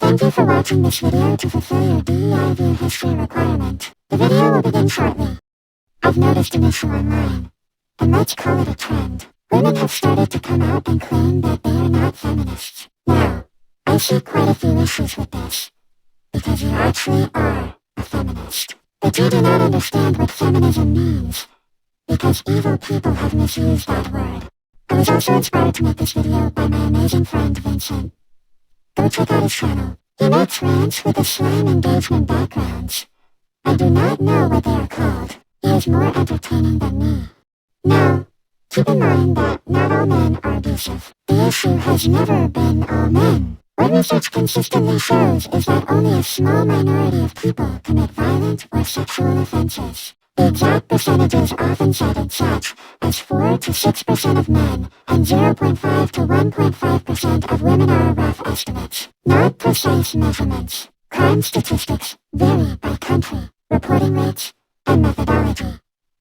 Thank you for watching this video to fulfill your DEIV history requirement. The video will begin shortly. I've noticed an issue online, and let's call it a trend. Women have started to come out and claim that they are not feminists. Now, I see quite a few issues with this, because you actually are a feminist. But you do not understand what feminism means, because evil people have misused that word. I was also inspired to make this video by my amazing friend Vincent. Go check out his channel. He makes rants with a slang engagement backgrounds. I do not know what they are called. He is more entertaining than me. Now, keep in mind that not all men are abusive. The issue has never been all men. What research consistently shows is that only a small minority of people commit violent or sexual offenses. The exact percentages often cited such as 4 to 6% of men and 0.5 to 1.5% of women are rough estimates, not precise measurements. Crime statistics vary by country, reporting rates, and methodology.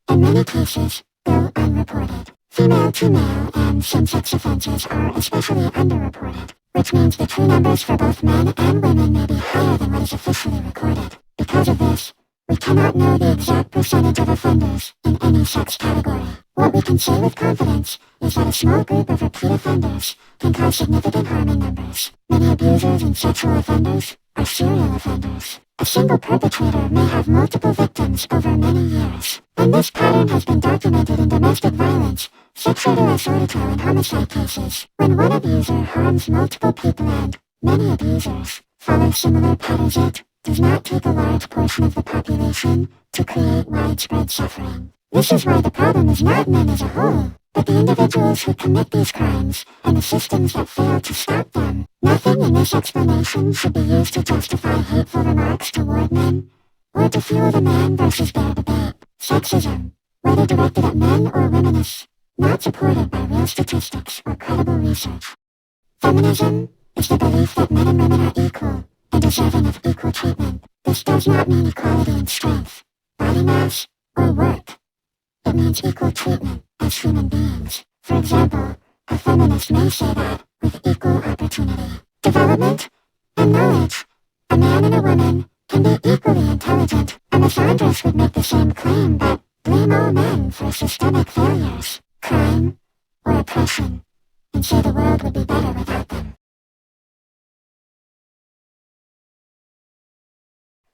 In many cases, go unreported. Female-to-male and same-sex offenses are especially underreported, which means the true numbers for both men and women may be higher than what is officially recorded. Because of this, we cannot know the exact percentage of offenders in any sex category. What we can say with confidence is that a small group of repeat offenders can cause significant harm in numbers. Many abusers and sexual offenders are serial offenders. A single perpetrator may have multiple victims over many years, and this pattern has been documented in domestic violence, sexual assault, and homicide cases. When one abuser harms multiple people and many abusers follow similar patterns, it does not take a large portion of the population to create widespread suffering. This is why the problem is not men as a whole, but the individuals who commit these crimes and the systems that fail to stop them. Nothing in this explanation should be used to justify hateful remarks toward men, or to fuel the man versus bear debate. Sexism, whether directed at men or women, is not supported by real statistics or credible research. Feminism is the belief that men and women are equal and deserving of equal treatment. This does not mean equality in strength, body mass, or work. It means equal treatment as human beings. For example, a feminist may say that with equal opportunity, development, and knowledge, a man and a woman can be equally intelligent. A misandrist would make the same claim but blame all men for systemic failures, crime, or oppression, and say the world would be better without them.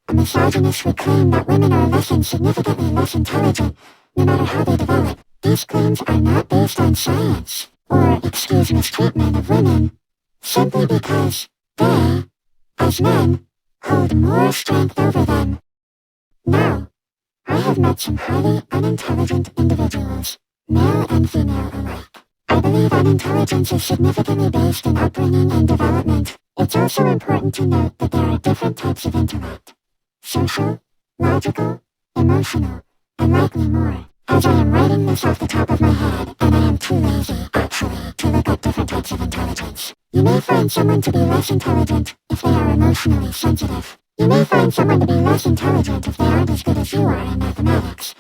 A misogynist would claim that women are less and significantly less intelligent, no matter how they develop. These claims are not based on science, or excuse mistreatment of women, simply because they, as men, hold more strength over them. Now, I have met some highly unintelligent individuals, male and female alike. I believe unintelligence is significantly based in upbringing and development. It's also important to note that there are different types of intellect: social, logical, emotional, and likely more. As I am writing this off the top of my head, and I am too lazy, actually, to look up different types of intelligence. You may find someone to be less intelligent if they are emotionally sensitive. You may find someone to be less intelligent if they aren't as good as you are in mathematics.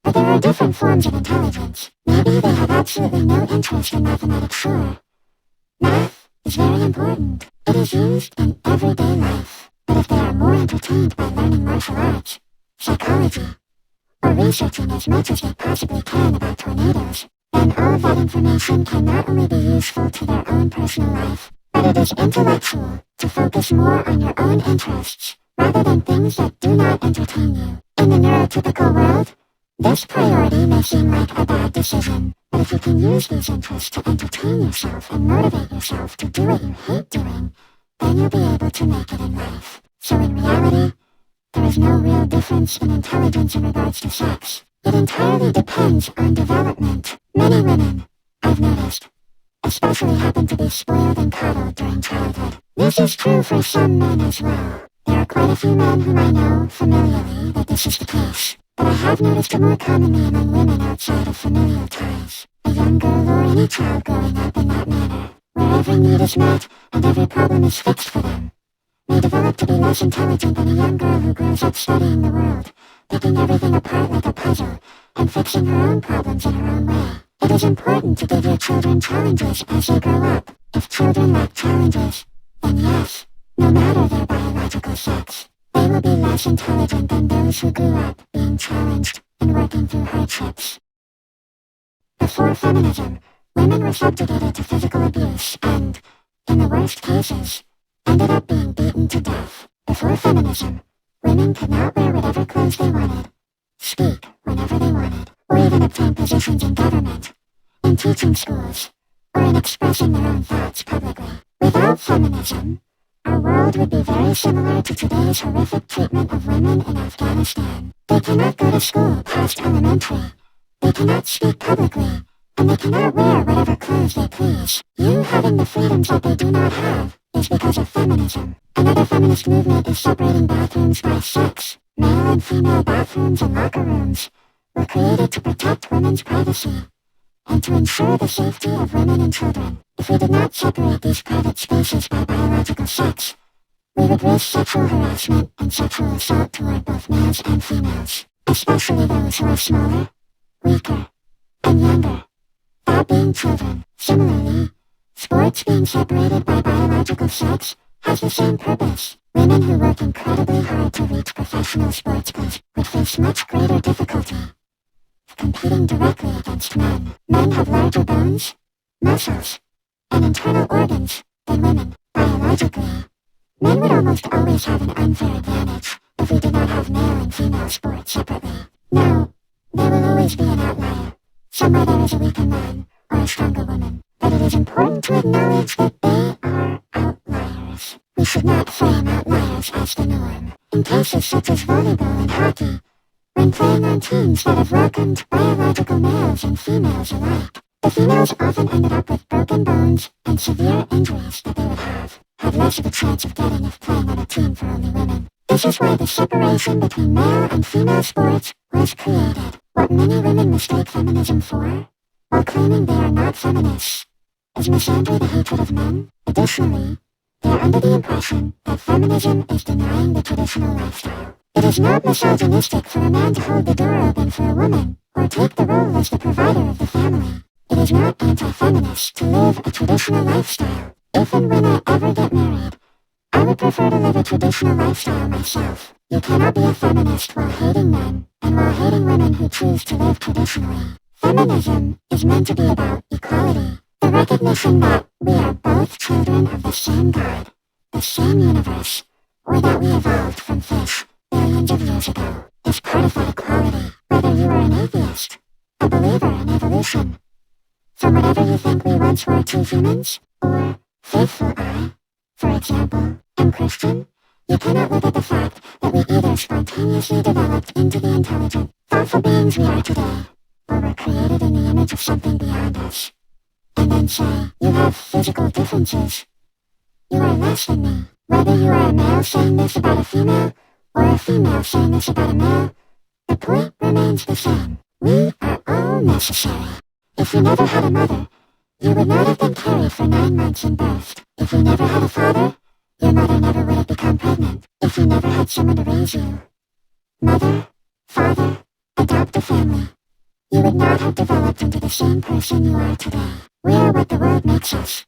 But there are different forms of intelligence. Maybe they have absolutely no interest in mathematics, sure. Math is very important. It is used in everyday life. But if they are more entertained by learning martial arts, psychology, or researching as much as they possibly can about tornadoes, then all of that information can not only be useful to their own personal life, but it is intellectual to focus more on your own interests rather than things that do not entertain you. In the neurotypical world, this priority may seem like a bad decision, but if you can use these interests to entertain yourself and motivate yourself to do what you hate doing, then you'll be able to make it in life. So in reality, there is no real difference in intelligence in regards to sex. It entirely depends on development. Many women, I've noticed, especially happen to be spoiled and coddled during childhood. This is true for some men as well. There are quite a few men whom I know familiarly that this is the case, but I have noticed it more commonly among women outside of familial ties. A young girl or any child growing up in that manner, where every need is met and every problem is fixed for them, may develop to be less intelligent than a young girl who grows up studying the world, picking everything apart like a puzzle, and fixing her own problems in her own way. It is important to give your children challenges as they grow up. If children lack challenges, then yes, no matter their biological sex. They will be less intelligent than those who grew up being challenged and working through hardships. Before feminism, women were subjugated to physical abuse and, in the worst cases, ended up being beaten to death. Before feminism, women could not wear whatever clothes they wanted, speak whenever they wanted, or even obtain positions in government, in teaching schools, or in expressing their own thoughts publicly. Without feminism, our world would be very similar to today's horrific treatment of women in Afghanistan. They cannot go to school past elementary. They cannot speak publicly, and they cannot wear whatever clothes they please. You having the freedoms that they do not have is because of feminism. Another feminist movement is separating bathrooms by sex. Male and female bathrooms and locker rooms were created to protect women's privacy and to ensure the safety of women and children. If we did not separate these private spaces by biological sex, we would risk sexual harassment and sexual assault toward both males and females, especially those who are smaller, weaker, and younger, that being children. Similarly, sports being separated by biological sex has the same purpose. Women who work incredibly hard to reach professional sportsmen would face much greater difficulty competing directly against men. Men have larger bones, muscles, and internal organs than women. Biologically, men would almost always have an unfair advantage if we did not have male and female sports separately. Now, there will always be an outlier. Somewhere there is a weaker man or a stronger woman. But it is important to acknowledge that they are outliers. We should not frame outliers as the norm. In cases such as volleyball and hockey, when playing on teams that have welcomed biological males and females alike, the females often ended up with broken bones and severe injuries that they would have less of a chance of getting if playing on a team for only women. This is why the separation between male and female sports was created. What many women mistake feminism for, while claiming they are not feminists, is misandry the hatred of men. Additionally, they are under the impression that feminism is denying the traditional lifestyle. It is not misogynistic for a man to hold the door open for a woman, or take the role as the provider of the family. It is not anti-feminist to live a traditional lifestyle. If and when I ever get married, I would prefer to live a traditional lifestyle myself. You cannot be a feminist while hating men, and while hating women who choose to live traditionally. Feminism is meant to be about equality, the recognition that we are both children of the same God, the same universe, or that we evolved from fish billions of years ago. Is part of that equality, whether you are an atheist, a believer in evolution, from whatever you think we once were two humans, or faithful I, for example, am Christian. You cannot look at the fact that we either spontaneously developed into the intelligent, thoughtful beings we are today, or were created in the image of something beyond us, and then say, you have physical differences. You are less than me. Whether you are a male saying this about a female, or a female saying this about a male, the point remains the same. We are all necessary. If you never had a mother, you would not have been carried for 9 months and birthed. If you never had a father, your mother never would have become pregnant. If you never had someone to raise you, mother, father, adopt a family, you would not have developed into the same person you are today. We are what the world makes us,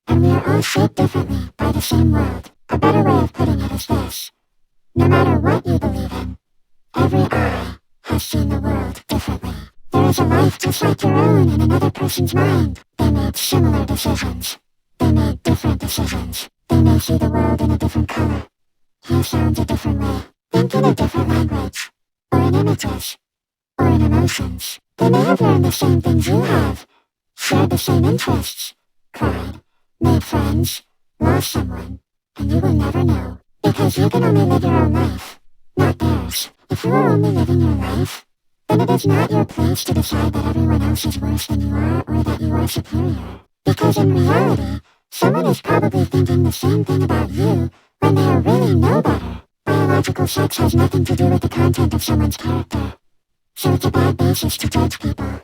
and we are all shaped differently by the same world. A better way of putting it is this: no matter what you believe in, every eye has seen the world differently. There is a life just like your own in another person's mind. They made similar decisions. They made different decisions. They may see the world in a different color, hear sounds a different way, think in a different language, or in images, or in emotions. They may have learned the same things you have, shared the same interests, cried, made friends, lost someone, and you will never know, because you can only live your own life, not theirs. If you are only living your life, then it is not your place to decide that everyone else is worse than you are or that you are superior. Because in reality, someone is probably thinking the same thing about you when they are really no better. Biological sex has nothing to do with the content of someone's character, so it's a bad basis to judge people.